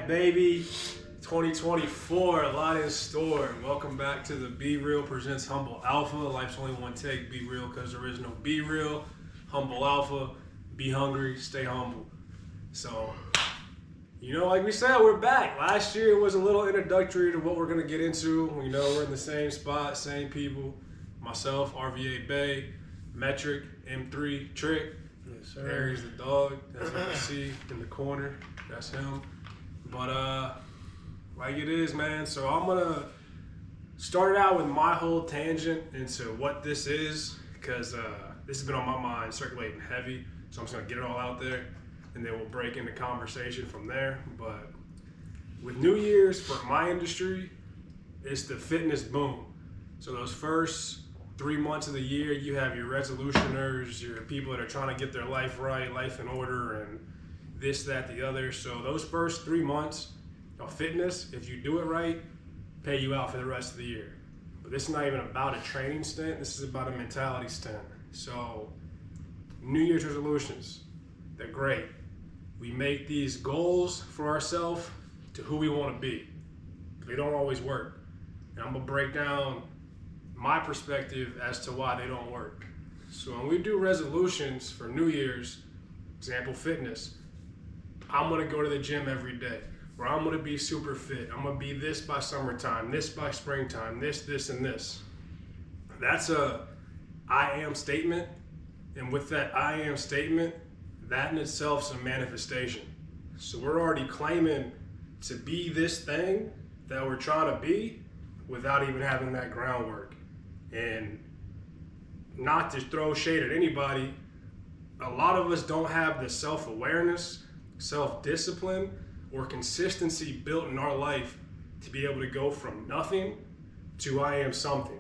back, baby. 2024, a lot in store. Welcome back to the Be Real presents Humble Alpha. Life's only one take. Be real because there is no Be Real. Humble Alpha. Be hungry. Stay humble. So, like we said, we're back. Last year it was a little introductory to what we're going to get into. We're in the same spot, same people. Myself, RVA Bay, Metric, M3, Trick. Yes, sir. Aries the dog, as you can see in the corner, that's him. But like it is, man. So I'm gonna start out with my whole tangent into what this is, because this has been on my mind, circulating heavy. So I'm just gonna get it all out there, and then we'll break into conversation from there. But with New Year's for my industry, it's the fitness boom. So those first 3 months of the year, you have your resolutioners, your people that are trying to get their life right, life in order, and this, that, the other. So those first 3 months of fitness, if you do it right, pay you out for the rest of the year. But this is not even about a training stint. This is about a mentality stint. So New Year's resolutions, they're great. We make these goals for ourselves to who we want to be. They don't always work. And I'm going to break down my perspective as to why they don't work. So when we do resolutions for New Year's, example fitness, I'm gonna go to the gym every day, or I'm gonna be super fit. I'm gonna be this by summertime, this by springtime, this, and this. That's a I am statement. And with that I am statement, that in itself is a manifestation. So we're already claiming to be this thing that we're trying to be without even having that groundwork. And not to throw shade at anybody, a lot of us don't have the self-awareness, self-discipline, or consistency built in our life to be able to go from nothing to I am something.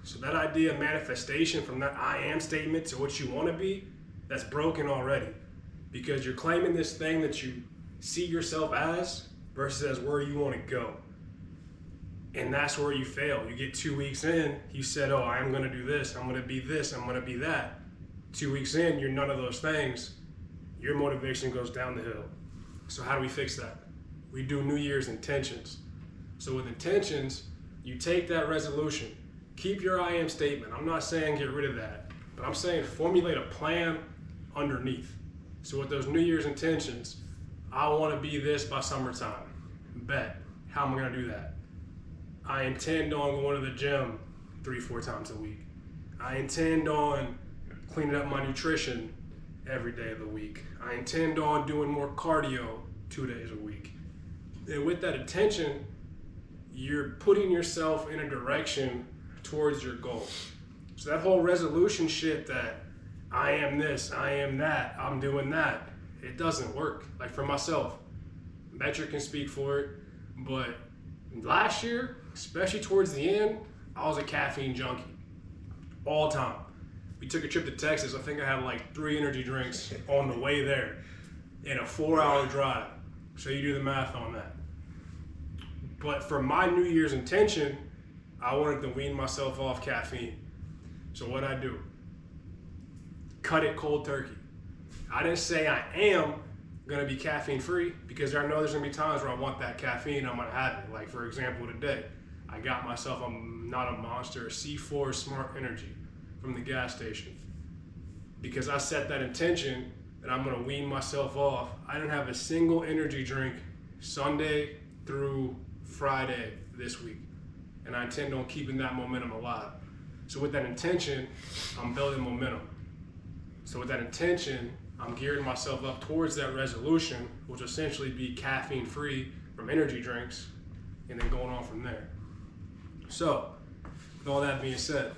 So that idea of manifestation, from that I am statement to what you want to be, that's broken already. Because you're claiming this thing that you see yourself as versus as where you want to go. And that's where you fail. You get 2 weeks in, you said, oh, I'm gonna do this, I'm gonna be this, I'm gonna be that. 2 weeks in, you're none of those things. Your motivation goes down the hill. So how do we fix that? We do New Year's intentions. So with intentions, you take that resolution, keep your I am statement. I'm not saying get rid of that, but I'm saying formulate a plan underneath. So with those New Year's intentions, I wanna be this by summertime. Bet. How am I gonna do that? I intend on going to the gym 3-4 times a week. I intend on cleaning up my nutrition every day of the week. I intend on doing more cardio 2 days a week. And with that intention, you're putting yourself in a direction towards your goal. So that whole resolution shit that I am this, I am that, I'm doing that, it doesn't work. Like for myself, Metric can speak for it, but last year, especially towards the end, I was a caffeine junkie all time. We took a trip to Texas. I think I had like 3 energy drinks on the way there in a 4-hour drive. So you do the math on that. But for my New Year's intention, I wanted to wean myself off caffeine. So what I do? Cut it cold turkey. I didn't say I am gonna be caffeine free, because I know there's gonna be times where I want that caffeine, I'm gonna have it. Like for example today, I got myself, I'm not a Monster, a C4 Smart Energy from the gas station. Because I set that intention that I'm gonna wean myself off. I didn't have a single energy drink Sunday through Friday this week. And I intend on keeping that momentum alive. So with that intention, I'm building momentum. So with that intention, I'm gearing myself up towards that resolution, which will essentially be caffeine free from energy drinks, and then going on from there. So, with all that being said,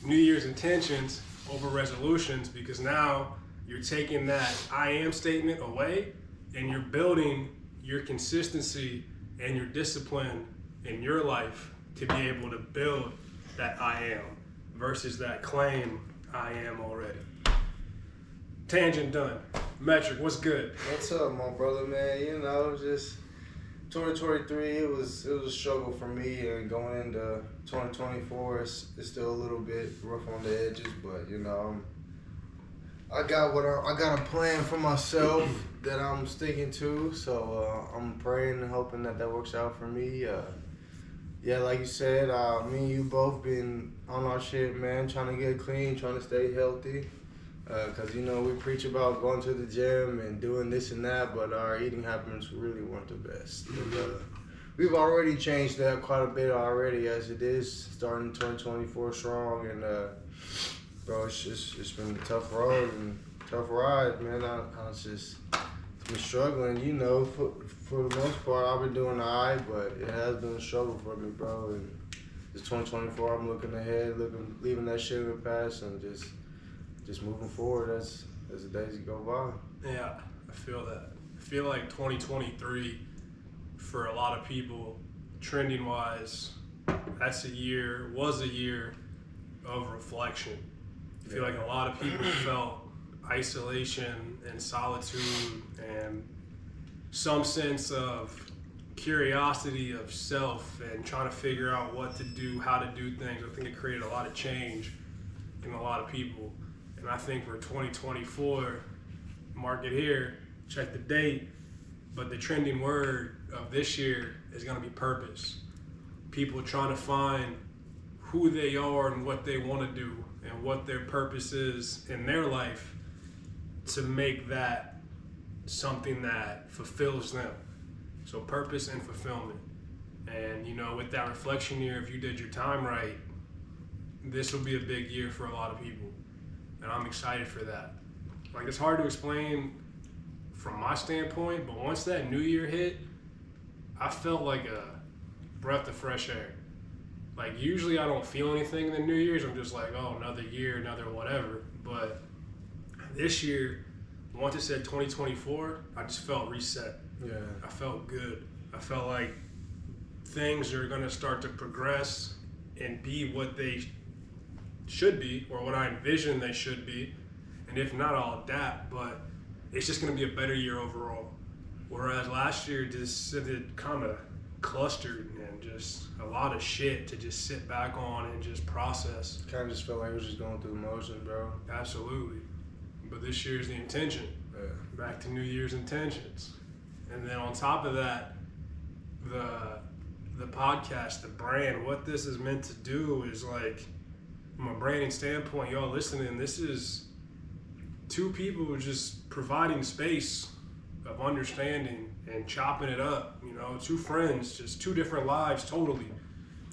New Year's intentions over resolutions, because now you're taking that I am statement away and you're building your consistency and your discipline in your life to be able to build that I am versus that claim I am already. Tangent done. Metric, what's good? What's up, my brother, man? Just 2023, it was a struggle for me, and going into 2024, it's still a little bit rough on the edges, but I got a plan for myself that I'm sticking to. So I'm praying and hoping that works out for me. Yeah, like you said, me and you both been on our shit, man, trying to get clean, trying to stay healthy. Because, we preach about going to the gym and doing this and that, but our eating habits really weren't the best. And, we've already changed that quite a bit already as it is, starting 2024 strong. And, bro, it's been a tough road and tough ride, man. I just been struggling, for the most part. I've been doing all right, but it has been a struggle for me, bro. And it's 2024. I'm looking ahead, leaving that shit in the past, and just moving forward as the days go by. Yeah, I feel that. I feel like 2023 for a lot of people, trending wise, was a year of reflection. I feel like a lot of people felt isolation and solitude and some sense of curiosity of self and trying to figure out what to do, how to do things. I think it created a lot of change in a lot of people. And I think for 2024, mark it here, check the date, but the trending word of this year is going to be purpose. People trying to find who they are and what they want to do and what their purpose is in their life to make that something that fulfills them. So purpose and fulfillment. And with that reflection year, if you did your time right, this will be a big year for a lot of people. And I'm excited for that. Like, it's hard to explain from my standpoint, but once that new year hit, I felt like a breath of fresh air. Like, usually I don't feel anything in the New Year's. I'm just like, oh, another year, another whatever. But this year, once it said 2024, I just felt reset. Yeah. I felt good. I felt like things are going to start to progress and be what they should be, or what I envision they should be. And if not, I'll adapt. But it's just going to be a better year overall. Whereas last year, just it kind of clustered and just a lot of shit to just sit back on and just process. Kind of just felt like it was just going through the motions, bro. Absolutely. But this year's the intention. Yeah. Back to New Year's intentions. And then on top of that, the podcast, the brand, what this is meant to do is, like, from a branding standpoint, y'all listening, this is two people just providing space of understanding and chopping it up. Two friends, just two different lives totally,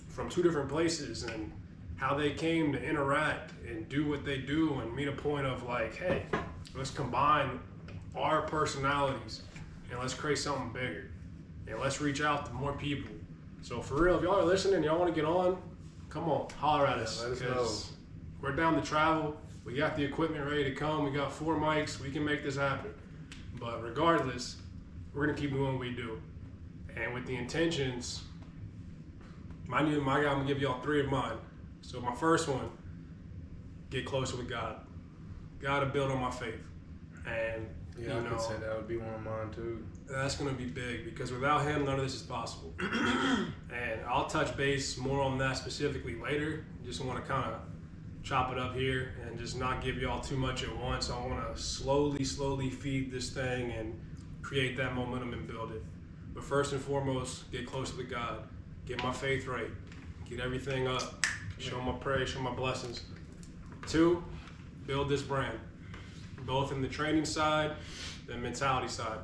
from two different places, and how they came to interact and do what they do and meet a point of, like, hey, let's combine our personalities and let's create something bigger and let's reach out to more people. So for real, if y'all are listening, y'all want to get on, come on, holler at us. Let us know. Because we're down to travel. We got the equipment ready to come. We got 4 mics. We can make this happen. But regardless, we're going to keep doing what we do. And with the intentions, my guy, I'm going to give y'all 3 of mine. So my first one, get closer with God. Got to build on my faith. And, Yeah, I could say that would be one of mine too. That's going to be big, because without him, none of this is possible. And I'll touch base more on that specifically later. Just want to kind of chop it up here and just not give y'all too much at once. I want to slowly feed this thing and create that momentum and build it. But first and foremost, get closer to God. Get my faith right. Get everything up. Show my praise, show my blessings. 2, build this brand. Both in the training side, the mentality side.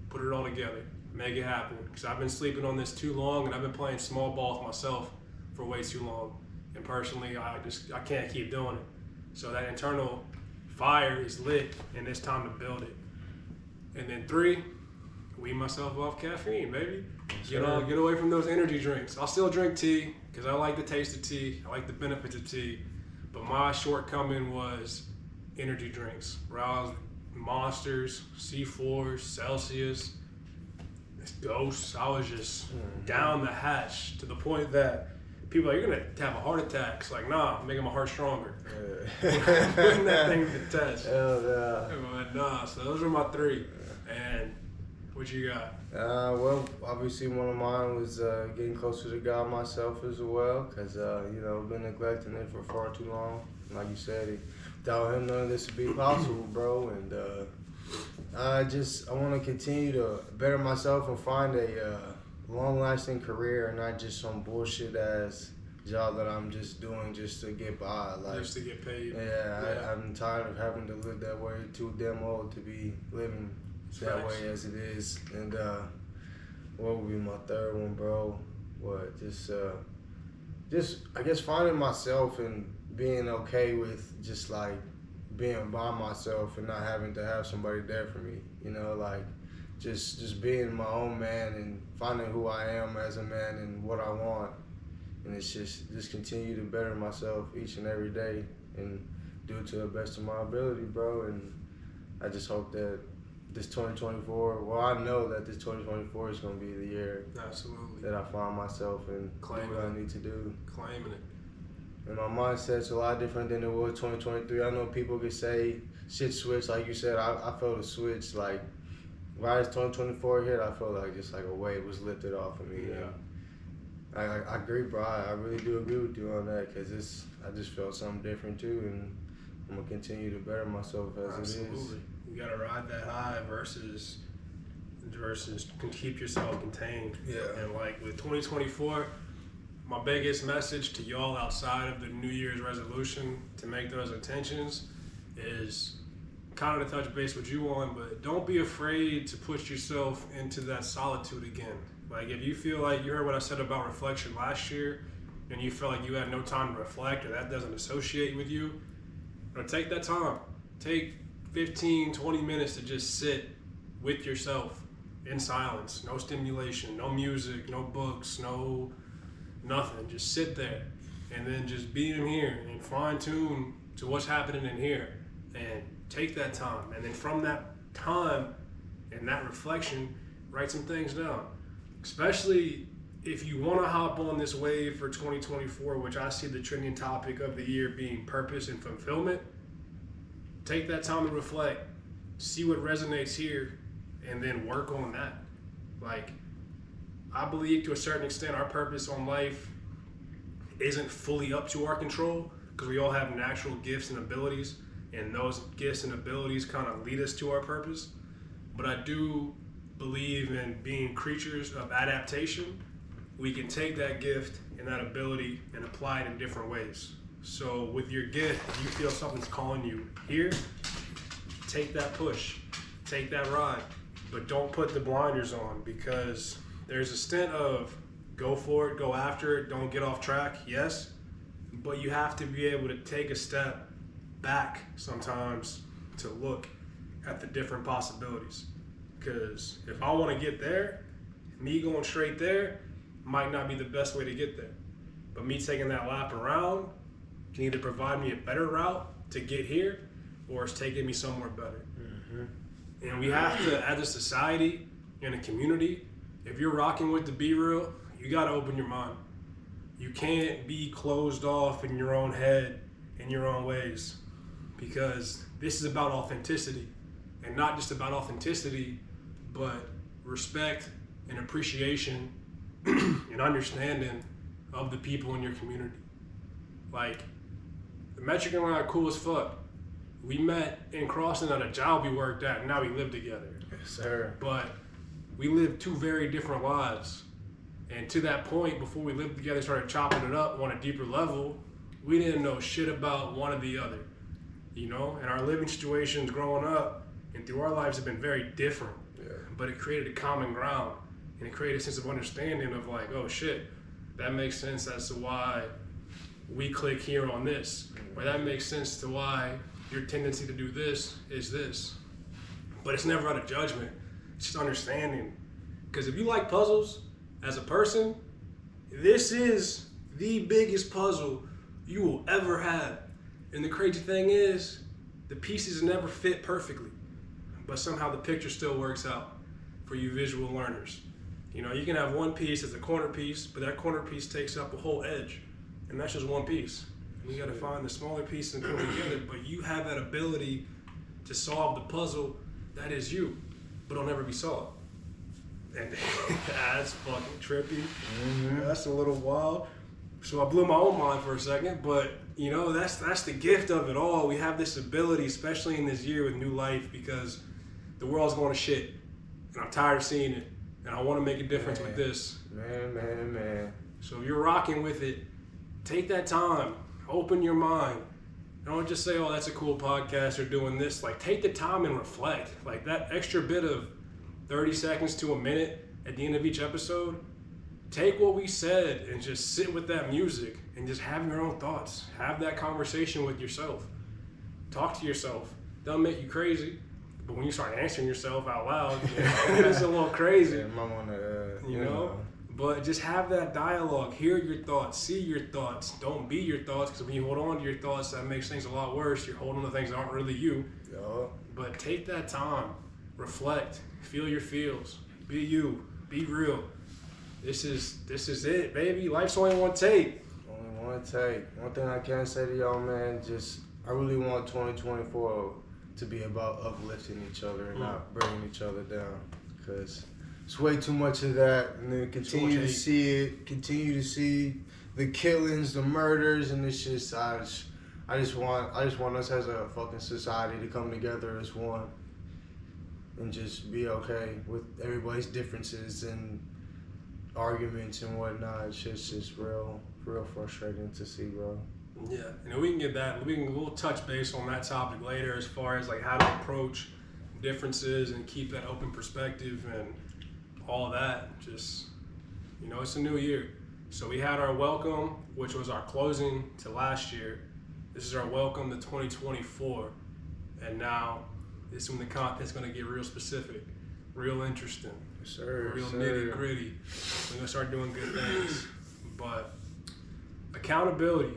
Put it all together. Make it happen. Because I've been sleeping on this too long, and I've been playing small ball with myself for way too long. And personally, I can't keep doing it. So that internal fire is lit, and it's time to build it. And then 3, wean myself off caffeine, baby. Get away from those energy drinks. I'll still drink tea because I like the taste of tea. I like the benefits of tea. But my shortcoming was energy drinks. Rouse, Monsters, C4s, Celsius, Ghosts. I was just down the hatch to the point that people are like, you're going to have a heart attack. It's like, nah, I'm making my heart stronger. Putting that thing to the test. Hell yeah. But nah, so those are my 3. And what you got? Well, obviously one of mine was getting closer to God myself as well, because, I've been neglecting it for far too long. Like you said, without him, none of this would be possible, bro. And I want to continue to better myself and find a long-lasting career and not just some bullshit-ass job that I'm just doing just to get by. Like, Just to get paid. yeah. I'm tired of having to live that way. Too damn old to be living that Facts. way as it is. And what would be my third one, bro? What? Just I guess finding myself and being okay with just like being by myself and not having to have somebody there for me. You know, like just being my own man and finding who I am as a man and what I want. And it's just continue to better myself each and every day and do it to the best of my ability, bro. And I just hope that this 2024, well, I know that this 2024 is going to be the year Absolutely. that I find myself and Claiming do what it. I need to do. Claiming it. And my mindset's a lot different than it was 2023. I know people could say shit switch, like you said. I felt a switch, like right as 2024 hit, I felt like just like a weight was lifted off of me. Yeah. And I agree, bro. I really do agree with you on that because I just felt something different too, and I'm gonna continue to better myself as it is. Absolutely. You gotta ride that high versus can keep yourself contained. Yeah. And like with 2024, my biggest message to y'all outside of the New Year's resolution to make those intentions is kind of to touch base with you on, but don't be afraid to put yourself into that solitude again. Like if you feel like you heard what I said about reflection last year and you feel like you had no time to reflect or that doesn't associate with you, take that time. Take 15, 20 minutes to just sit with yourself in silence. No stimulation, no music, no books, no nothing. Just sit there and then just be in here and fine tune to what's happening in here and take that time. And then from that time and that reflection, write some things down. Especially if you want to hop on this wave for 2024, which I see the trending topic of the year being purpose and fulfillment, take that time to reflect, see what resonates here, and then work on that. Like, I believe to a certain extent our purpose on life isn't fully up to our control because we all have natural gifts and abilities, and those gifts and abilities kind of lead us to our purpose. But I do believe in being creatures of adaptation. We can take that gift and that ability and apply it in different ways. So with your gift, if you feel something's calling you here, take that push, take that ride, but don't put the blinders on because there's a stint of go for it, go after it, don't get off track, yes, but you have to be able to take a step back sometimes to look at the different possibilities. Because if I want to get there, me going straight there might not be the best way to get there. But me taking that lap around can either provide me a better route to get here or it's taking me somewhere better. Mm-hmm. And we have to, as a society and a community, if you're rocking with the Be Real, you got to open your mind. You can't be closed off in your own head, in your own ways, because this is about authenticity. And not just about authenticity, but respect and appreciation and understanding of the people in your community. Like, the Metric and I are cool as fuck. We met in Crossing at a job we worked at, and now we live together. Yes, sir. But we lived two very different lives. And to that point, before we lived together, started chopping it up on a deeper level, we didn't know shit about one or the other. You know, and our living situations growing up and through our lives have been very different. Yeah. But it created a common ground and it created a sense of understanding of like, oh shit, that makes sense as to why we click here on this. Or that makes sense to why your tendency to do this is this. But it's never out of judgment. It's just understanding. Because if you like puzzles as a person, this is the biggest puzzle you will ever have. And the crazy thing is, the pieces never fit perfectly, but somehow the picture still works out for you visual learners. You know, you can have one piece as a corner piece, but that corner piece takes up a whole edge, and that's just one piece. And you got to find the smaller pieces and put them together, but you have that ability to solve the puzzle that is you, but it'll never be solved. And that's fucking trippy. Mm-hmm. That's a little wild. So I blew my own mind for a second, but you know, that's the gift of it all. We have this ability, especially in this year with new life, because the world's going to shit, and I'm tired of seeing it, and I want to make a difference with this. Man. So if you're rocking with it, take that time, open your mind. Don't just say, oh, that's a cool podcast or doing this. Like, take the time and reflect. Like, that extra bit of 30 seconds to a minute at the end of each episode, take what we said and just sit with that music and just have your own thoughts. Have that conversation with yourself. Talk to yourself. They'll make you crazy, but when you start answering yourself out loud, it's a little crazy. Yeah, might want to, you know? But just have that dialogue. Hear your thoughts. See your thoughts. Don't be your thoughts, because when you hold on to your thoughts, that makes things a lot worse. You're holding on to things that aren't really you. Yo. But take that time. Reflect. Feel your feels. Be you. Be real. This is it, baby. Life's only one take. Only one take. One thing I can say to y'all, man, I really want 2024 to be about uplifting each other and not bringing each other down. Because it's way too much of that, and then continue to see the killings, the murders, and it's just I just want us as a fucking society to come together as one and just be okay with everybody's differences and arguments and whatnot. It's just real frustrating to see, bro. Yeah, and we can get that. We'll touch base on that topic later, as far as like how to approach differences and keep that open perspective and all that. Just, you know, it's a new year. So we had our welcome, which was our closing to last year. This is our welcome to 2024. And now this is when the content's going to get real specific, real interesting, real nitty gritty. We're going to start doing good things. But accountability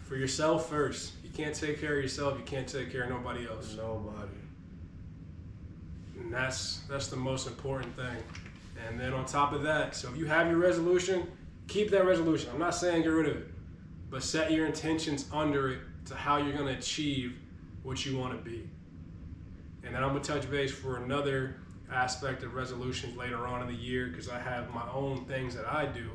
for yourself first. You can't take care of yourself. You can't take care of nobody else. Nobody. And that's the most important thing. And then on top of that, so if you have your resolution, keep that resolution. I'm not saying get rid of it, but set your intentions under it to how you're going to achieve what you want to be. And then I'm going to touch base for another aspect of resolutions later on in the year, because I have my own things that I do,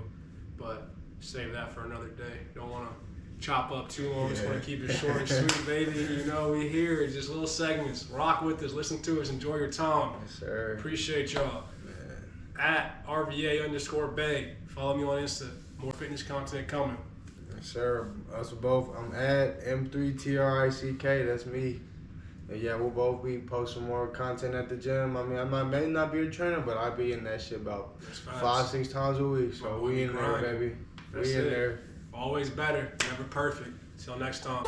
but save that for another day. Don't want to chop up too long. Just want to keep it short and sweet, baby. You know, we here. It's just little segments. Rock with us. Listen to us. Enjoy your time. Yes, sir. Appreciate y'all. At RVA_Bay. Follow me on Insta. More fitness content coming. Yes, sir. Us both. I'm at M3TRICK. That's me. And yeah, we'll both be posting more content at the gym. I mean, I may not be a trainer, but I'll be in that shit about 5-6 times a week. So we in there, baby. We in there. Always better. Never perfect. Till next time.